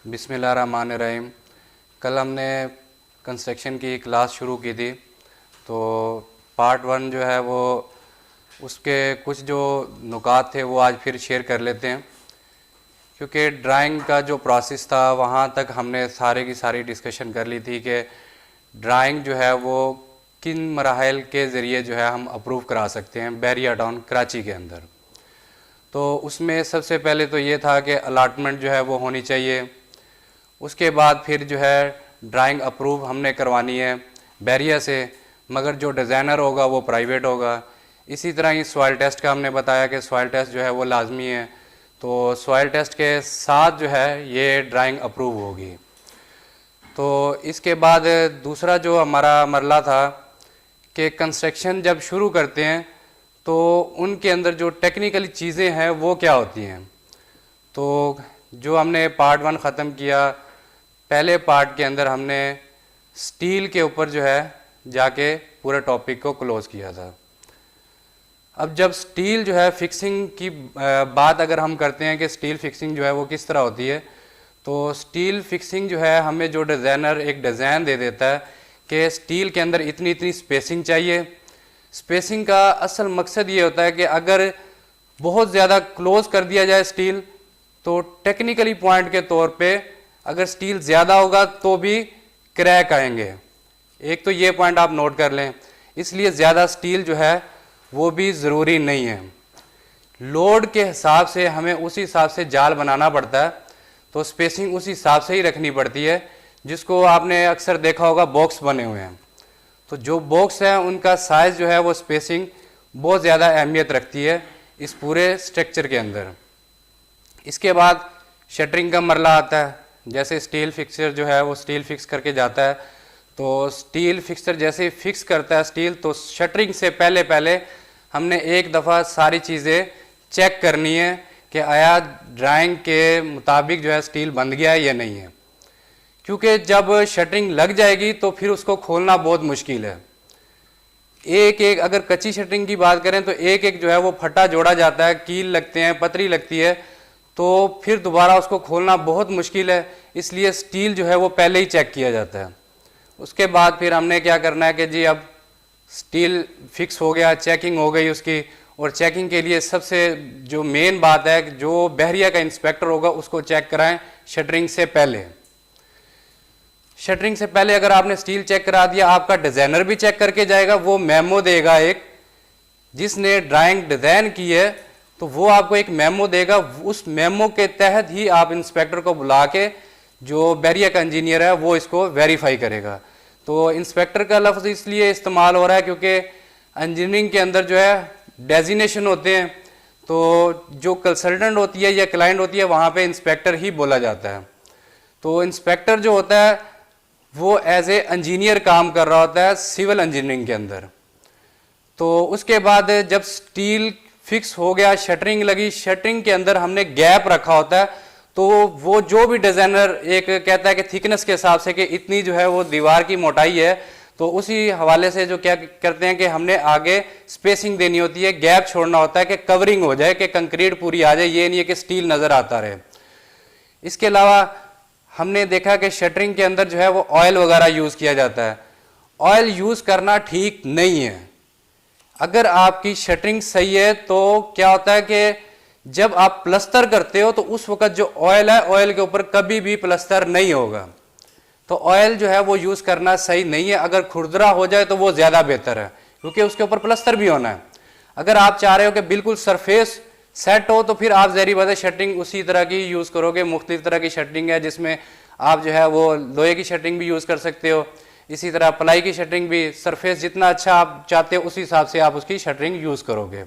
बिस्मिल्लाहिर्रहमानिर्रहीम। कल हमने कंस्ट्रक्शन की क्लास शुरू की थी, तो पार्ट 1 जो है वो उसके कुछ जो नुकात थे वो आज फिर शेयर कर लेते हैं, क्योंकि ड्राइंग का जो प्रोसेस था वहाँ तक हमने सारे की सारी डिस्कशन कर ली थी कि ड्राइंग जो है वो किन मराहल के ज़रिए जो है हम अप्रूव करा सकते हैं बैरिया टाउन कराची के अंदर। तो उसमें सबसे पहले तो ये था कि अलाटमेंट जो है वो होनी चाहिए। उसके बाद फिर जो है ड्राइंग अप्रूव हमने करवानी है बैरिया से, मगर जो डिज़ाइनर होगा वो प्राइवेट होगा। इसी तरह ही सॉइल टेस्ट का हमने बताया कि सॉइल टेस्ट जो है वो लाजमी है, तो सॉइल टेस्ट के साथ जो है ये ड्राइंग अप्रूव होगी। तो इसके बाद दूसरा जो हमारा मरला था कि कंस्ट्रक्शन जब शुरू करते हैं तो उनके अंदर जो टेक्निकल चीज़ें हैं वो क्या होती हैं। तो जो हमने पार्ट 1 ख़त्म किया, पहले पार्ट के अंदर हमने स्टील के ऊपर जो है जाके पूरे टॉपिक को क्लोज़ किया था। अब जब स्टील जो है फिक्सिंग की बात अगर हम करते हैं कि स्टील फिक्सिंग जो है वो किस तरह होती है, तो स्टील फिक्सिंग जो है हमें जो डिज़ाइनर एक डिज़ाइन दे देता है कि स्टील के अंदर इतनी इतनी स्पेसिंग चाहिए। स्पेसिंग का असल मकसद ये होता है कि अगर बहुत ज़्यादा क्लोज कर दिया जाए स्टील, तो टेक्निकली पॉइंट के तौर पे अगर स्टील ज़्यादा होगा तो भी क्रैक आएंगे। एक तो ये पॉइंट आप नोट कर लें, इसलिए ज़्यादा स्टील जो है वो भी ज़रूरी नहीं है। लोड के हिसाब से हमें उसी हिसाब से जाल बनाना पड़ता है, तो स्पेसिंग उसी हिसाब से ही रखनी पड़ती है, जिसको आपने अक्सर देखा होगा बॉक्स बने हुए हैं। तो जो बॉक्स है उनका साइज़ जो है वो स्पेसिंग बहुत ज़्यादा अहमियत रखती है इस पूरे स्ट्रक्चर के अंदर। इसके बाद शटरिंग का मरला आता है। जैसे स्टील फिक्सर जो है वो स्टील फिक्स करके जाता है, तो स्टील फिक्सर जैसे ही फिक्स करता है स्टील, तो शटरिंग से पहले पहले हमने एक दफ़ा सारी चीज़ें चेक करनी है कि आया ड्राइंग के मुताबिक जो है स्टील बंध गया है या नहीं है। क्योंकि जब शटरिंग लग जाएगी तो फिर उसको खोलना बहुत मुश्किल है। एक एक अगर कच्ची शटरिंग की बात करें तो एक एक जो है वो फटा जोड़ा जाता है, कील लगते हैं, पतरी लगती है, तो फिर दोबारा उसको खोलना बहुत मुश्किल है। इसलिए स्टील जो है वो पहले ही चेक किया जाता है। उसके बाद फिर हमने क्या करना है कि जी अब स्टील फिक्स हो गया, चेकिंग हो गई उसकी, और चेकिंग के लिए सबसे जो मेन बात है, जो बहरिया का इंस्पेक्टर होगा उसको चेक कराएं शटरिंग से पहले। शटरिंग से पहले अगर आपने स्टील चेक करा दिया, आपका डिज़ाइनर भी चेक करके जाएगा, वो मेमो देगा एक, जिसने ड्राइंग डिज़ाइन की है तो वो आपको एक मेमो देगा। उस मेमो के तहत ही आप इंस्पेक्टर को बुला के जो बैरिया का इंजीनियर है वो इसको वेरीफाई करेगा। तो इंस्पेक्टर का लफ्ज़ इसलिए इस्तेमाल हो रहा है क्योंकि इंजीनियरिंग के अंदर जो है डेजिग्नेशन होते हैं, तो जो कंसल्टेंट होती है या क्लाइंट होती है वहाँ पे इंस्पेक्टर ही बोला जाता है। तो इंस्पेक्टर जो होता है वो एज ए इंजीनियर काम कर रहा होता है सिविल इंजीनियरिंग के अंदर। तो उसके बाद जब स्टील फिक्स हो गया, शटरिंग लगी, शटरिंग के अंदर हमने गैप रखा होता है, तो वो जो भी डिज़ाइनर एक कहता है कि थिकनेस के हिसाब से कि इतनी जो है वो दीवार की मोटाई है, तो उसी हवाले से जो क्या करते हैं कि हमने आगे स्पेसिंग देनी होती है, गैप छोड़ना होता है कि कवरिंग हो जाए, कि कंक्रीट पूरी आ जाए, ये नहीं है कि स्टील नज़र आता रहे। इसके अलावा हमने देखा कि शटरिंग के अंदर जो है वो ऑयल वगैरह यूज़ किया जाता है। ऑयल यूज़ करना ठीक नहीं है। अगर आपकी शटरिंग सही है तो क्या होता है कि जब आप प्लस्तर करते हो तो उस वक्त जो ऑयल है, ऑयल के ऊपर कभी भी प्लस्तर नहीं होगा। तो ऑयल जो है वो यूज़ करना सही नहीं है। अगर खुरदरा हो जाए तो वो ज़्यादा बेहतर है, क्योंकि उसके ऊपर प्लस्तर भी होना है। अगर आप चाह रहे हो कि बिल्कुल सरफेस सेट हो तो फिर आप ज़हरी बात है शटरिंग उसी तरह की यूज़ करोगे। मुख्तलिफ तरह की शटरिंग है, जिसमें आप जो है वो लोहे की शटरिंग भी यूज़ कर सकते हो, इसी तरह प्लाई की शटरिंग भी। सरफेस जितना अच्छा आप चाहते हो उसी हिसाब से आप उसकी शटरिंग यूज़ करोगे।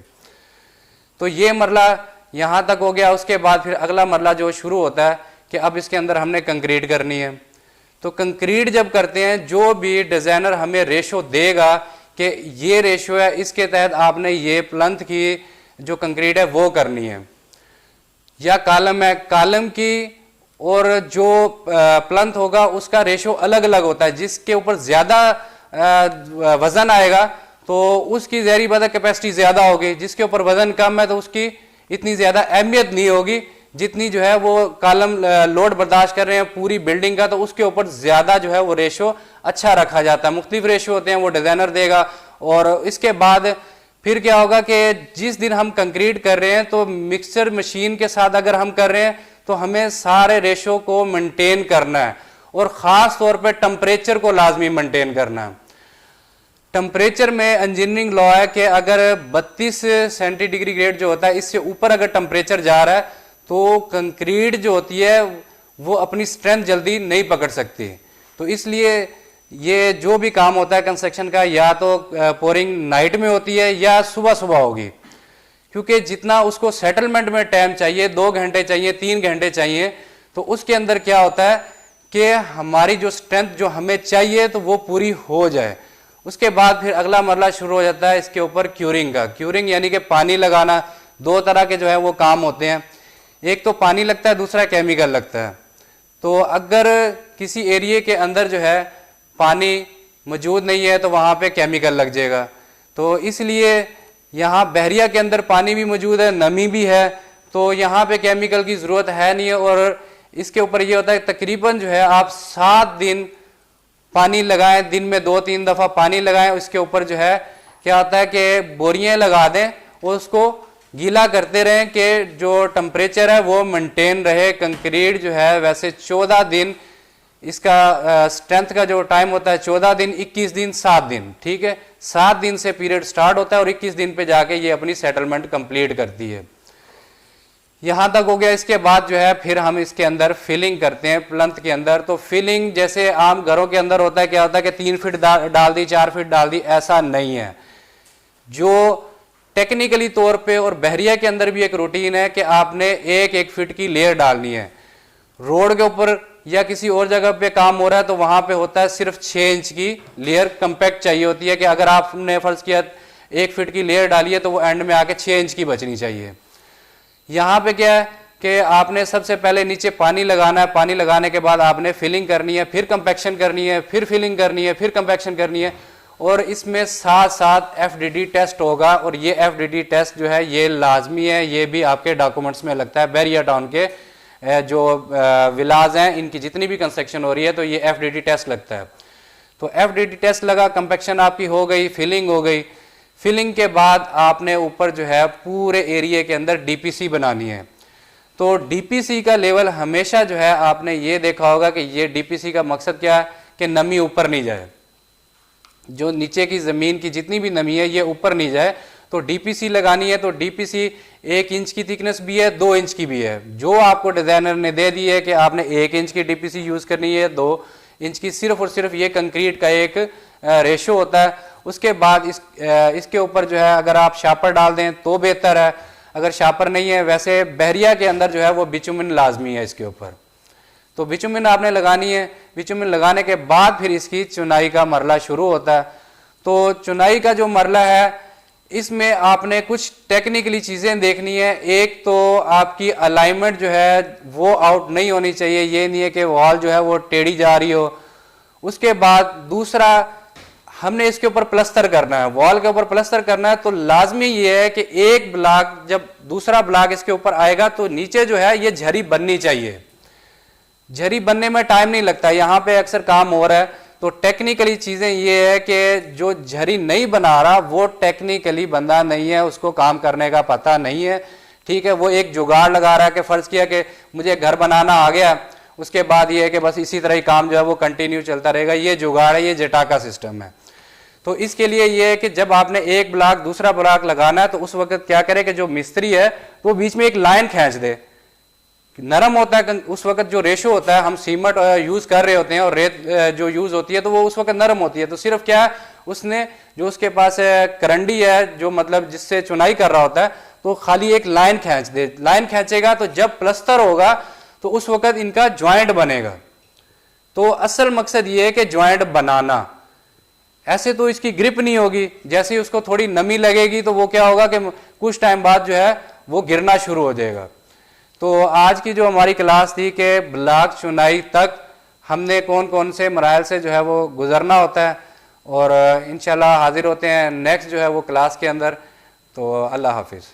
तो ये मरला यहाँ तक हो गया। उसके बाद फिर अगला मरला जो शुरू होता है कि अब इसके अंदर हमने कंक्रीट करनी है। तो कंक्रीट जब करते हैं, जो भी डिज़ाइनर हमें रेशो देगा कि ये रेशो है, इसके तहत आपने ये प्लंथ की जो कंक्रीट है वो करनी है, या कालम है, कालम की और जो प्लंथ होगा उसका रेशो अलग अलग होता है। जिसके ऊपर ज़्यादा वज़न आएगा तो उसकी ज़हरी बात है कैपेसिटी ज़्यादा होगी, जिसके ऊपर वज़न कम है तो उसकी इतनी ज़्यादा अहमियत नहीं होगी। जितनी जो है वो कॉलम लोड बर्दाश्त कर रहे हैं पूरी बिल्डिंग का, तो उसके ऊपर ज़्यादा जो है वो रेशो अच्छा रखा जाता है। मुख्तलिफ रेशो होते हैं वो डिज़ाइनर देगा। और इसके बाद फिर क्या होगा कि जिस दिन हम कंक्रीट कर रहे हैं तो मिक्सचर मशीन के साथ अगर हम कर रहे हैं तो हमें सारे रेशो को मेंटेन करना है, और ख़ास तौर पे टेम्परेचर को लाजमी मेंटेन करना है। टेम्परेचर में इंजीनियरिंग लॉ है कि अगर 32 सेंटीग्रेड जो होता है इससे ऊपर अगर टेम्परेचर जा रहा है तो कंक्रीट जो होती है वो अपनी स्ट्रेंथ जल्दी नहीं पकड़ सकती। तो इसलिए ये जो भी काम होता है कंस्ट्रक्शन का, या तो पोरिंग नाइट में होती है या सुबह सुबह होगी, क्योंकि जितना उसको सेटलमेंट में टाइम चाहिए, 2 घंटे चाहिए, 3 घंटे चाहिए, तो उसके अंदर क्या होता है कि हमारी जो स्ट्रेंथ जो हमें चाहिए तो वो पूरी हो जाए। उसके बाद फिर अगला मरला शुरू हो जाता है इसके ऊपर क्यूरिंग का। क्यूरिंग यानी कि पानी लगाना। 2 तरह के जो है वो काम होते हैं, एक तो पानी लगता है, दूसरा केमिकल लगता है। तो अगर किसी एरिया के अंदर जो है पानी मौजूद नहीं है तो वहाँ पे केमिकल लग जाएगा। तो इसलिए यहाँ बहरिया के अंदर पानी भी मौजूद है, नमी भी है, तो यहाँ पे केमिकल की ज़रूरत है नहीं है। और इसके ऊपर ये होता है तकरीबन जो है आप 7 दिन पानी लगाएं, दिन में 2-3 दफ़ा पानी लगाएं। उसके ऊपर जो है क्या होता है कि बोरियां लगा दें और उसको गीला करते रहें कि जो टेम्परेचर है वो मेंटेन रहे। कंक्रीट जो है वैसे 14 दिन इसका स्ट्रेंथ का जो टाइम होता है 14 दिन, 21 दिन, 7 दिन, ठीक है। 7 दिन से पीरियड स्टार्ट होता है और 21 दिन पे जाके ये अपनी सेटलमेंट कंप्लीट करती है। यहाँ तक हो गया। इसके बाद जो है फिर हम इसके अंदर फिलिंग करते हैं प्लंथ के अंदर। तो फिलिंग जैसे आम घरों के अंदर होता है, क्या होता है कि 3 फीट डाल दी, 4 फीट डाल दी, ऐसा नहीं है। जो टेक्निकली तौर पे और बहरिया के अंदर भी एक रूटीन है कि आपने 1-1 फीट की लेयर डालनी है। रोड के ऊपर या किसी और जगह पे काम हो रहा है तो वहां पे होता है सिर्फ 6 इंच की लेयर कंपैक्ट चाहिए होती है, कि अगर आपने फर्ज किया 1 फीट की लेयर डाली है तो वो एंड में आके 6 इंच की बचनी चाहिए। यहाँ पे क्या है कि आपने सबसे पहले नीचे पानी लगाना है, पानी लगाने के बाद आपने फिलिंग करनी है, फिर कंपैक्शन करनी है, फिर फिलिंग करनी है, फिर कंपैक्शन करनी है। और इसमें साथ साथ FDD टेस्ट होगा, और ये FDD टेस्ट जो है ये लाजमी है, ये भी आपके डॉक्यूमेंट्स में लगता है। बहरिया टाउन के जो विलाज हैं इनकी जितनी भी कंस्ट्रक्शन हो रही है तो ये FDD टेस्ट लगता है। तो FDD टेस्ट लगा, कंपैक्शन आपकी हो गई, फिलिंग हो गई। फिलिंग के बाद आपने ऊपर जो है पूरे एरिया के अंदर DPC बनानी है। तो DPC का लेवल हमेशा जो है आपने ये देखा होगा कि ये DPC का मकसद क्या है कि नमी ऊपर नहीं जाए, जो नीचे की ज़मीन की जितनी भी नमी है ये ऊपर नहीं जाए। तो DPC लगानी है। तो DPC 1 इंच की थिकनेस भी है, 2 इंच की भी है। जो आपको डिज़ाइनर ने दे दी है कि आपने 1 इंच की DPC यूज़ करनी है, 2 इंच की, सिर्फ और सिर्फ ये कंक्रीट का एक रेशो होता है। उसके बाद इसके ऊपर जो है अगर आप शापर डाल दें तो बेहतर है, अगर शापर नहीं है। वैसे बहरिया के अंदर जो है वो बिचुमिन लाजमी है इसके ऊपर। तो बिचुमिन आपने लगानी है। बिचुमिन लगाने के बाद फिर इसकी चुनाई का मरला शुरू होता है। तो चुनाई का जो मरला है इसमें आपने कुछ टेक्निकली चीज़ें देखनी है। एक तो आपकी अलाइनमेंट जो है वो आउट नहीं होनी चाहिए, ये नहीं है कि वॉल जो है वो टेढ़ी जा रही हो। उसके बाद दूसरा हमने इसके ऊपर प्लस्तर करना है, वॉल के ऊपर प्लस्तर करना है। तो लाजमी ये है कि एक ब्लॉक जब दूसरा ब्लॉक इसके ऊपर आएगा तो नीचे जो है ये झरी बननी चाहिए। झरी बनने में टाइम नहीं लगता, यहाँ पे अक्सर काम हो रहा है। तो टेक्निकली चीज़ें ये है कि जो झरी नहीं बना रहा वो टेक्निकली बंदा नहीं है, उसको काम करने का पता नहीं है, ठीक है। वो एक जुगाड़ लगा रहा है कि फ़र्ज़ किया कि मुझे घर बनाना आ गया, उसके बाद ये है कि बस इसी तरह ही काम जो है वो कंटिन्यू चलता रहेगा। ये जुगाड़ है, ये जटाका सिस्टम है। तो इसके लिए ये है कि जब आपने एक ब्लॉक दूसरा ब्लॉक लगाना है तो उस वक्त क्या करे कि जो मिस्त्री है वो बीच में एक लाइन खींच दे। नरम होता है उस वक्त जो रेशो होता है, हम सीमेंट यूज़ कर रहे होते हैं और रेत जो यूज़ होती है तो वो उस वक्त नरम होती है। तो सिर्फ क्या है उसने जो उसके पास करंडी है जो मतलब जिससे चुनाई कर रहा होता है तो खाली एक लाइन खींच दे। लाइन खींचेगा तो जब प्लस्तर होगा तो उस वक्त इनका ज्वाइंट बनेगा। तो असल मकसद ये है कि ज्वाइंट बनाना। ऐसे तो इसकी ग्रिप नहीं होगी, जैसे ही उसको थोड़ी नमी लगेगी तो वो क्या होगा कि कुछ टाइम बाद जो है वो गिरना शुरू हो जाएगा। तो आज की जो हमारी क्लास थी कि ब्लॉक चुनाई तक हमने कौन कौन से मराइल से जो है वो गुजरना होता है, और इंशाल्लाह हाजिर होते हैं नेक्स्ट जो है वो क्लास के अंदर। तो अल्लाह हाफिज़।